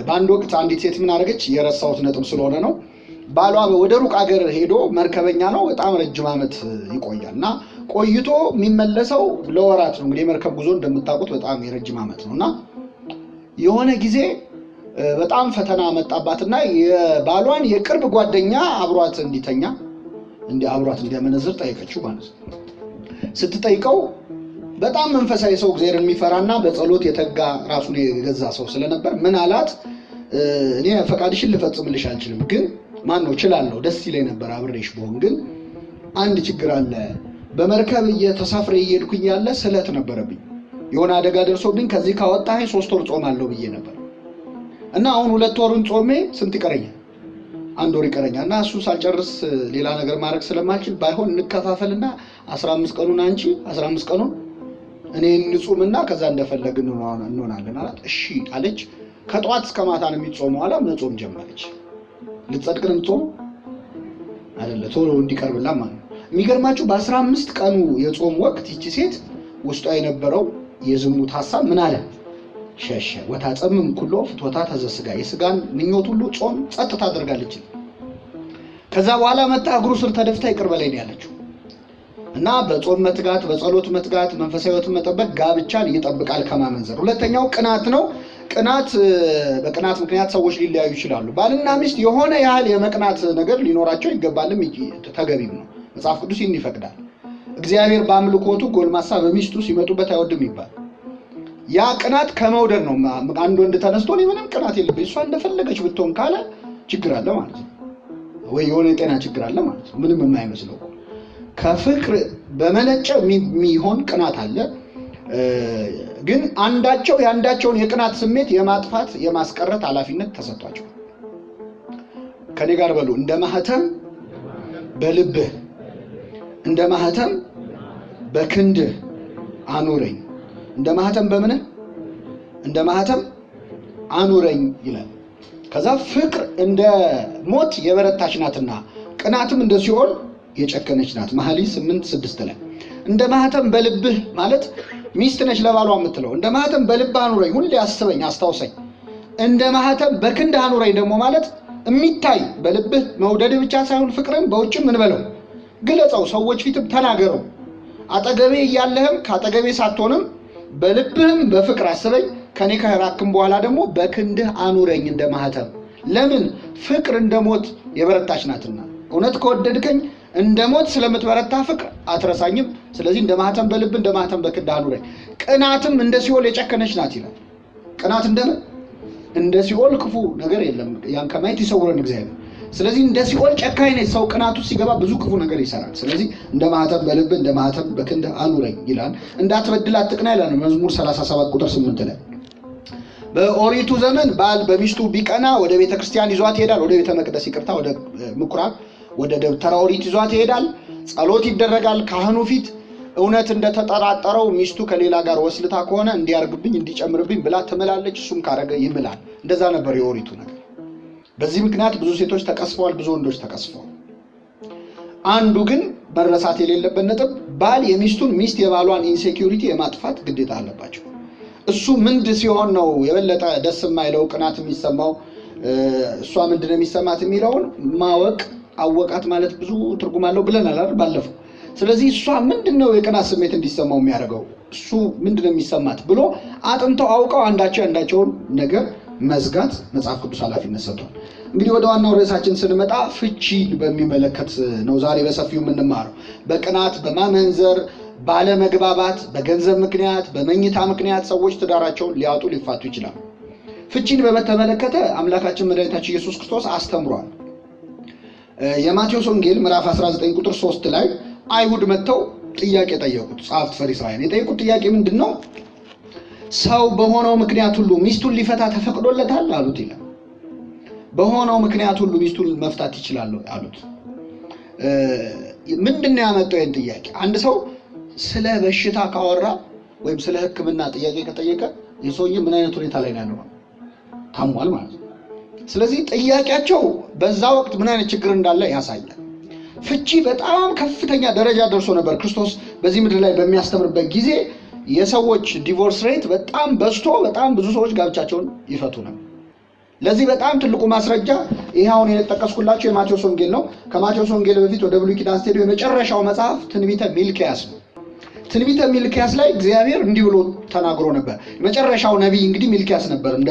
በአንድ ወቅት አንዲት ሴት ምን አደረገች? የረሳሁት ነጥብ ስለሆነ ነው። ባሏ ወደ ሩቅ ሀገር ሄዶ መርከበኛ ነው፣ በጣም ረጅም ዓመት ይቆያል እና ቆይቶ የሚመለሰው ለወራት ነው። እንግዲህ የመርከብ ጉዞ እንደምታውቁት በጣም የረጅም ዓመት ነው እና የሆነ ጊዜ በጣም ፈተና መጣባትና የባሏን የቅርብ ጓደኛ አብሯት እንዲተኛ አብሯት እንዲያመነዝር ጠየቀችው ማለት ነው። ስትጠይቀው በጣም መንፈሳዊ ሰው እግዚአብሔርን የሚፈራና በጸሎት የተጋ ራሱን የገዛ ሰው ስለነበር ምን አላት? እኔ ፈቃድሽን ልፈጽምልሽ አልችልም፣ ግን ማን ነው እችላለሁ፣ ደስ ይለኝ ነበር አብሬሽ ብሆን፣ ግን አንድ ችግር አለ። በመርከብ እየተሳፍሬ እየሄድኩኝ ያለ ስለት ነበረብኝ፣ የሆነ አደጋ ደርሶብኝ ከዚህ ካወጣኸኝ 3 ወር ጾማለሁ ብዬ ነበር እና አሁን 2 ወሩን ጾሜ ስንት ይቀረኛል? 1 ወር ይቀረኛል እና እሱ ሳልጨርስ ሌላ ነገር ማድረግ ስለማልችል ባይሆን እንከፋፈልና 15 ቀኑን አንቺ 15 ቀኑን እኔ እንጾምና ከዛ እንደፈለግን እንሆናለን አላት። እሺ አለች። ከጧት እስከ ማታ ነው የሚጾመው አላ መጾም ጀመረች። ልትጸድቅ ነው የምትጾመው አይደለ? ቶሎ እንዲቀርብላ ማለት ነው። የሚገርማችሁ በ15 ቀኑ የጾም ወቅት ይቺ ሴት ውስጧ የነበረው የዝሙት ሐሳብ ምን አለ? ሸሸ። ወታጸምም ኩሎ ፍትወታት ዘሥጋ፣ የስጋን ምኞት ሁሉ ጾም ጸጥ ታደርጋለች። ከዛ በኋላ መጣ እግሩ ስር ተደፍታ ይቅር በለኝ ያለችው እና በጾም መትጋት፣ በጸሎት መትጋት፣ መንፈሳዊ ሕይወትን መጠበቅ ጋብቻን ይጠብቃል ከማመንዘር። ሁለተኛው ቅናት ነው። በቅናት ምክንያት ሰዎች ሊለያዩ ይችላሉ። ባልና ሚስት የሆነ ያህል የመቅናት ነገር ሊኖራቸው ይገባልም ተገቢም ነው። መጽሐፍ ቅዱስ ይህን ይፈቅዳል። እግዚአብሔር በአምልኮቱ ጎልማሳ በሚስቱ ሲመጡበት አይወድም ይባል። ያ ቅናት ከመውደድ ነው። አንድ ወንድ ተነስቶ እኔ ምንም ቅናት የለብኝ እሷ እንደፈለገች ብትሆን ካለ ችግር አለ ማለት ነው፣ ወይ የሆነ የጤና ችግር አለ ማለት ነው። ምንም የማይመስለው ከፍቅር በመነጨ የሚሆን ቅናት አለ። ግን የአንዳቸውን የቅናት ስሜት የማጥፋት የማስቀረት ኃላፊነት ተሰጥቷቸው ከኔ ጋር በሉ። እንደ ማህተም በልብህ እንደ ማህተም በክንድህ አኑረኝ። እንደ ማህተም በምን እንደ ማህተም አኑረኝ ይላል። ከዛ ፍቅር እንደ ሞት የበረታች ናትና ቅናትም እንደ ሲኦል የጨከነች ናት። መኃልየ 8:6 ላይ እንደ ማህተም በልብህ ማለት ሚስት ነች ለባሏ የምትለው እንደ ማህተም በልብህ አኑረኝ፣ ሁሌ አስበኝ አስታውሰኝ። እንደ ማህተም በክንድህ አኑረኝ ደግሞ ማለት የሚታይ በልብህ መውደድ ብቻ ሳይሆን ፍቅርን በውጭም ምን በለው ግለጸው፣ ሰዎች ፊትም ተናገረው። አጠገቤ እያለህም ከአጠገቤ ሳትሆንም በልብህም በፍቅር አስበኝ፣ ከኔ ከራክም በኋላ ደግሞ በክንድህ አኑረኝ እንደ ማህተም። ለምን? ፍቅር እንደ ሞት የበረታች ናትና። እውነት ከወደድከኝ እንደ ሞት ስለምትበረታ ፍቅር አትረሳኝም። ስለዚህ እንደ ማህተም በልብ እንደ ማህተም በክንድህ አኑረኝ። ቅናትም እንደ ሲኦል የጨከነች ናት ይላል። ቅናት እንደ ሲኦል ክፉ ነገር የለም፣ ያን ከማየት ይሰውረን እግዚአብሔር። ስለዚህ እንደ ሲኦል ጨካኝ ነች። ሰው ቅናቱ ሲገባ ብዙ ክፉ ነገር ይሰራል። ስለዚህ እንደ ማህተም በልብ እንደ ማህተም በክንድህ አኑረኝ ይላል። እንዳትበድል አትቅና ይላል መዝሙር 37:8 ላይ። በኦሪቱ ዘመን ባል በሚስቱ ቢቀና ወደ ቤተ ክርስቲያን ይዟት ይሄዳል። ወደ ቤተ መቅደስ ይቅርታ፣ ወደ ምኩራብ ወደ ደብተራ ኦሪት ይዟት ይሄዳል። ጸሎት ይደረጋል ካህኑ ፊት። እውነት እንደተጠራጠረው ሚስቱ ከሌላ ጋር ወስልታ ከሆነ እንዲያርግብኝ እንዲጨምርብኝ ብላ ትምላለች። እሱም ካረገ ይምላል። እንደዛ ነበር የኦሪቱ ነገር። በዚህ ምክንያት ብዙ ሴቶች ተቀስፈዋል፣ ብዙ ወንዶች ተቀስፈዋል። አንዱ ግን መረሳት የሌለበት ነጥብ ባል የሚስቱን ሚስት የባሏን ኢንሴኪዩሪቲ የማጥፋት ግዴታ አለባቸው። እሱ ምንድ ሲሆን ነው የበለጠ ደስ የማይለው ቅናት የሚሰማው፣ እሷ ምንድነው የሚሰማት የሚለውን ማወቅ። አወቃት ማለት ብዙ ትርጉም አለው ብለናል አይደል ባለፈው። ስለዚህ እሷ ምንድነው የቅናት ስሜት እንዲሰማው የሚያደርገው፣ እሱ ምንድነው የሚሰማት ብሎ አጥንተው አውቀው አንዳቸውን ነገር መዝጋት መጽሐፍ ቅዱስ ኃላፊነት ሰጥቷል። እንግዲህ ወደ ዋናው ርዕሳችን ስንመጣ ፍቺን በሚመለከት ነው ዛሬ በሰፊው የምንማረው። በቅናት በማመንዘር ባለመግባባት፣ በገንዘብ ምክንያት፣ በመኝታ ምክንያት ሰዎች ትዳራቸውን ሊያጡ ሊፋቱ ይችላሉ። ፍቺን በተመለከተ አምላካችን መድኃኒታችን ኢየሱስ ክርስቶስ አስተምሯል። የማቴዎስ ወንጌል ምዕራፍ 19:3 ላይ አይሁድ መጥተው ጥያቄ ጠየቁት። ጸሐፍት ፈሪሳውያን የጠየቁት ጥያቄ ምንድነው? ሰው በሆነው ምክንያት ሁሉ ሚስቱን ሊፈታ ተፈቅዶለታል አሉት ይላል። በሆነው ምክንያት ሁሉ ሚስቱን መፍታት ይችላል አሉት። ምንድነው ያመጣው ይህን ጥያቄ? አንድ ሰው ስለ በሽታ ካወራ ወይም ስለ ሕክምና ጥያቄ ከጠየቀ የሰውዬ ምን አይነት ሁኔታ ላይ ነው ያለው? ታሟል ማለት ነው። ስለዚህ ጥያቄያቸው በዛ ወቅት ምን አይነት ችግር እንዳለ ያሳያል። ፍቺ በጣም ከፍተኛ ደረጃ ደርሶ ነበር። ክርስቶስ በዚህ ምድር ላይ በሚያስተምርበት ጊዜ የሰዎች ዲቮርስ ሬት በጣም በዝቶ በጣም ብዙ ሰዎች ጋብቻቸውን ይፈቱ ነበር። ለዚህ በጣም ትልቁ ማስረጃ ይሄ አሁን የጠቀስኩላችሁ የማቴዎስ ወንጌል ነው። ከማቴዎስ ወንጌል በፊት ወደ ብሉይ ኪዳን ስትሄዱ የመጨረሻው መጽሐፍ ትንቢተ ሚልክያስ ነው። ትንቢተ ሚልክያስ ላይ እግዚአብሔር እንዲህ ብሎ ተናግሮ ነበር። የመጨረሻው ነቢይ እንግዲህ ሚልክያስ ነበር። እንደ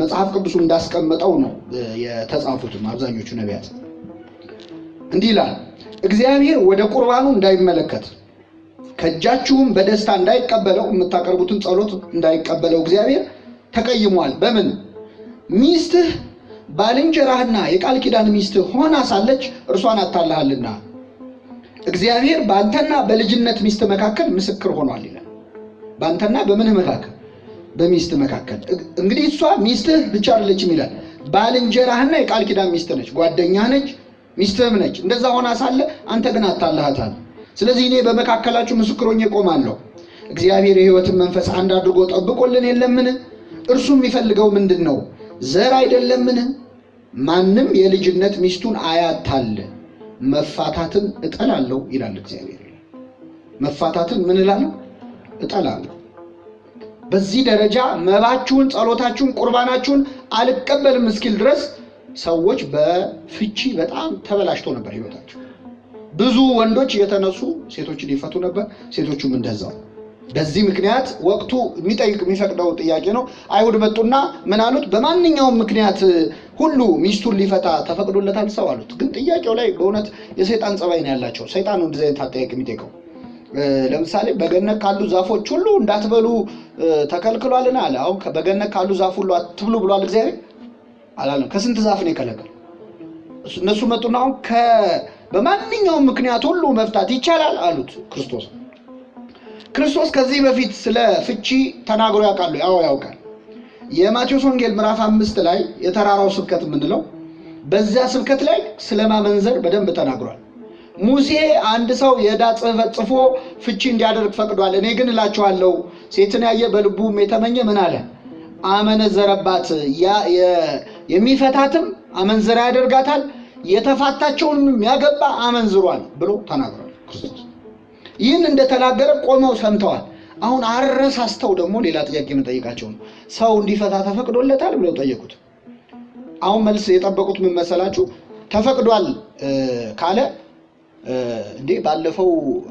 መጽሐፍ ቅዱሱ እንዳስቀመጠው ነው የተጻፉት አብዛኞቹ ነቢያት። እንዲህ ይላል፣ እግዚአብሔር ወደ ቁርባኑ እንዳይመለከት ከእጃችሁም በደስታ እንዳይቀበለው፣ የምታቀርቡትን ጸሎት እንዳይቀበለው እግዚአብሔር ተቀይሟል። በምን? ሚስትህ ባልንጀራህና የቃል ኪዳን ሚስትህ ሆና ሳለች እርሷን አታለሃልና እግዚአብሔር በአንተና በልጅነት ሚስት መካከል ምስክር ሆኗል ይላል። በአንተና በምንህ መካከል? በሚስት መካከል። እንግዲህ እሷ ሚስትህ ብቻ አይደለችም ይላል፣ ባልንጀራህና የቃል ኪዳን ሚስት ነች፣ ጓደኛህ ነች፣ ሚስትህም ነች። እንደዛ ሆና ሳለ አንተ ግን አታለሃታል። ስለዚህ እኔ በመካከላችሁ ምስክር ሆኜ እቆማለሁ። እግዚአብሔር የሕይወትን መንፈስ አንድ አድርጎ ጠብቆልን የለምን? እርሱ የሚፈልገው ምንድን ነው? ዘር አይደለምን? ማንም የልጅነት ሚስቱን አያታል። መፋታትን እጠላለሁ ይላል እግዚአብሔር። መፋታትን ምን እላለሁ? እጠላለሁ። በዚህ ደረጃ መባችሁን፣ ጸሎታችሁን፣ ቁርባናችሁን አልቀበልም እስኪል ድረስ ሰዎች በፍቺ በጣም ተበላሽቶ ነበር ህይወታቸው። ብዙ ወንዶች እየተነሱ ሴቶችን ይፈቱ ነበር፣ ሴቶቹም እንደዛው። በዚህ ምክንያት ወቅቱ የሚፈቅደው ጥያቄ ነው። አይሁድ መጡና ምን አሉት? በማንኛውም ምክንያት ሁሉ ሚስቱን ሊፈታ ተፈቅዶለታል ሰው አሉት። ግን ጥያቄው ላይ በእውነት የሰይጣን ጸባይ ነው ያላቸው። ሰይጣን ነው እንደዚህ አይነት አጠያየቅ የሚጠይቀው። ለምሳሌ በገነት ካሉ ዛፎች ሁሉ እንዳትበሉ ተከልክሏልና አለ። አሁን በገነት ካሉ ዛፍ ሁሉ አትብሉ ብሏል እግዚአብሔር አላለም። ከስንት ዛፍ ነው የከለከለው? እነሱ መጡና አሁን በማንኛውም ምክንያት ሁሉ መፍታት ይቻላል አሉት ክርስቶስ። ክርስቶስ ከዚህ በፊት ስለ ፍቺ ተናግሮ ያውቃሉ? ያው ያውቃል። የማቴዎስ ወንጌል ምዕራፍ 5 ላይ የተራራው ስብከት የምንለው በዚያ ስብከት ላይ ስለማመንዘር በደንብ ተናግሯል። ሙሴ አንድ ሰው የዕዳ ጽሕፈት ጽፎ ፍቺ እንዲያደርግ ፈቅዷል። እኔ ግን እላችኋለሁ ሴትን ያየ በልቡም የተመኘ ምን አለ? አመነዘረባት። የሚፈታትም አመንዝራ ያደርጋታል፣ የተፋታቸውንም ያገባ አመንዝሯል ብሎ ተናግሯል ክርስቶስ። ይህን እንደተናገረ ቆመው ሰምተዋል። አሁን አረሳስተው ደግሞ ሌላ ጥያቄ መጠየቃቸው ነው። ሰው እንዲፈታ ተፈቅዶለታል ብለው ጠየቁት። አሁን መልስ የጠበቁት ምን መሰላችሁ? ተፈቅዷል ካለ እንዴ ባለፈው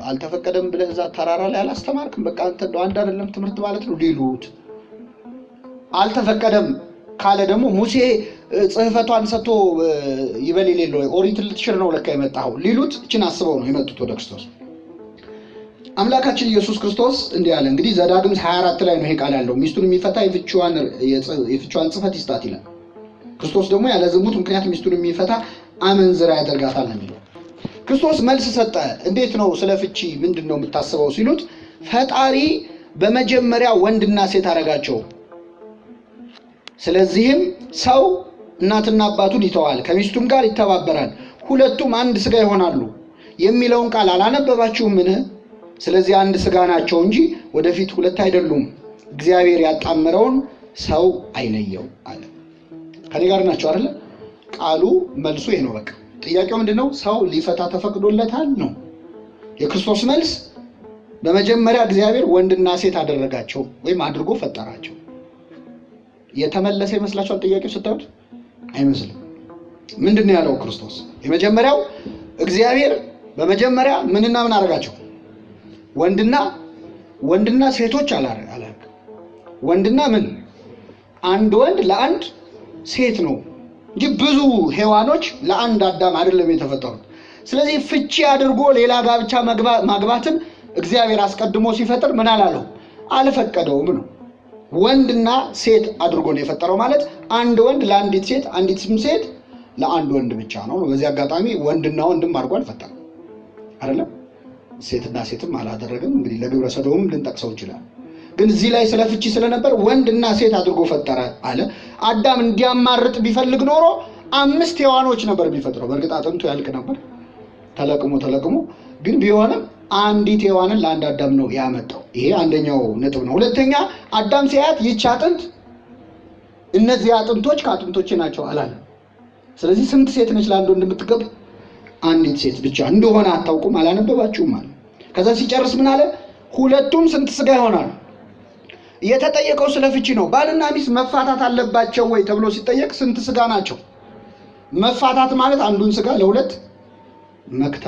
አልተፈቀደም ብለህ እዛ ተራራ ላይ አላስተማርክም? በቃ አንተ አንድ አይደለም ትምህርት ማለት ነው ሊሉት። አልተፈቀደም ካለ ደግሞ ሙሴ ጽሕፈቷን ሰጥቶ ይበል የሌለ ወይ ኦሪት ልትሽር ነው ለካ የመጣው ሊሉት እችን አስበው ነው የመጡት ወደ ክርስቶስ። አምላካችን ኢየሱስ ክርስቶስ እንዲህ አለ። እንግዲህ ዘዳግም 24 ላይ ነው ይሄ ቃል ያለው። ሚስቱን የሚፈታ የፍቿን ጽሕፈት ይስጣት ይላል። ክርስቶስ ደግሞ ያለ ዝሙት ምክንያት ሚስቱን የሚፈታ አመንዝራ ያደርጋታል ነው የሚለው። ክርስቶስ መልስ ሰጠ። እንዴት ነው ስለ ፍቺ ምንድነው የምታስበው ሲሉት፣ ፈጣሪ በመጀመሪያ ወንድና ሴት አደረጋቸው። ስለዚህም ሰው እናትና አባቱን ይተዋል፣ ከሚስቱም ጋር ይተባበራል፣ ሁለቱም አንድ ስጋ ይሆናሉ የሚለውን ቃል አላነበባችሁምን? ስለዚህ አንድ ስጋ ናቸው እንጂ ወደፊት ሁለት አይደሉም። እግዚአብሔር ያጣመረውን ሰው አይለየው አለ። ከኔ ጋር ናቸው አይደል? ቃሉ መልሱ ይሄ ነው። በቃ ጥያቄው ምንድነው? ሰው ሊፈታ ተፈቅዶለታል ነው የክርስቶስ መልስ። በመጀመሪያ እግዚአብሔር ወንድና ሴት አደረጋቸው ወይም አድርጎ ፈጠራቸው። የተመለሰ ይመስላችኋል? ጥያቄው ስታዩት አይመስልም። ምንድነው ያለው ክርስቶስ? የመጀመሪያው እግዚአብሔር በመጀመሪያ ምንና ምን አደረጋቸው? ወንድና ሴቶች አላረገ። ወንድና ምን? አንድ ወንድ ለአንድ ሴት ነው እንጂ ብዙ ሔዋኖች ለአንድ አዳም አይደለም የተፈጠሩት። ስለዚህ ፍቺ አድርጎ ሌላ ጋብቻ ማግባትን እግዚአብሔር አስቀድሞ ሲፈጥር ምን አላለው? አልፈቀደውም ነው። ወንድና ሴት አድርጎ ነው የፈጠረው። ማለት አንድ ወንድ ለአንዲት ሴት፣ አንዲት ሴት ለአንድ ወንድ ብቻ ነው። በዚህ አጋጣሚ ወንድና ወንድም አድርጎ አልፈጠረም አይደለም። ሴትና ሴትም አላደረገም። እንግዲህ ለግብረ ሰዶምም ልንጠቅሰው ይችላል። ግን እዚህ ላይ ስለ ፍቺ ስለነበር ወንድና ሴት አድርጎ ፈጠረ አለ። አዳም እንዲያማርጥ ቢፈልግ ኖሮ 5 ሔዋኖች ነበር የሚፈጥረው። በእርግጥ አጥንቱ ያልቅ ነበር ተለቅሞ። ግን ቢሆንም አንዲት ሔዋንን ለአንድ አዳም ነው ያመጣው። ይሄ አንደኛው ነጥብ ነው። ሁለተኛ አዳም ሲያያት ይህች አጥንት እነዚህ አጥንቶች ከአጥንቶቼ ናቸው አላለ። ስለዚህ ስንት ሴት ነች ለአንድ ወንድ የምትገባ? አንዲት ሴት ብቻ እንደሆነ አታውቁም? አላነበባችሁም? አለ። ከዛ ሲጨርስ ምን አለ? ሁለቱም ስንት ስጋ ይሆናሉ? የተጠየቀው ስለ ፍቺ ነው። ባልና ሚስት መፋታት አለባቸው ወይ ተብሎ ሲጠየቅ ስንት ስጋ ናቸው? መፋታት ማለት አንዱን ስጋ ለሁለት መክተብ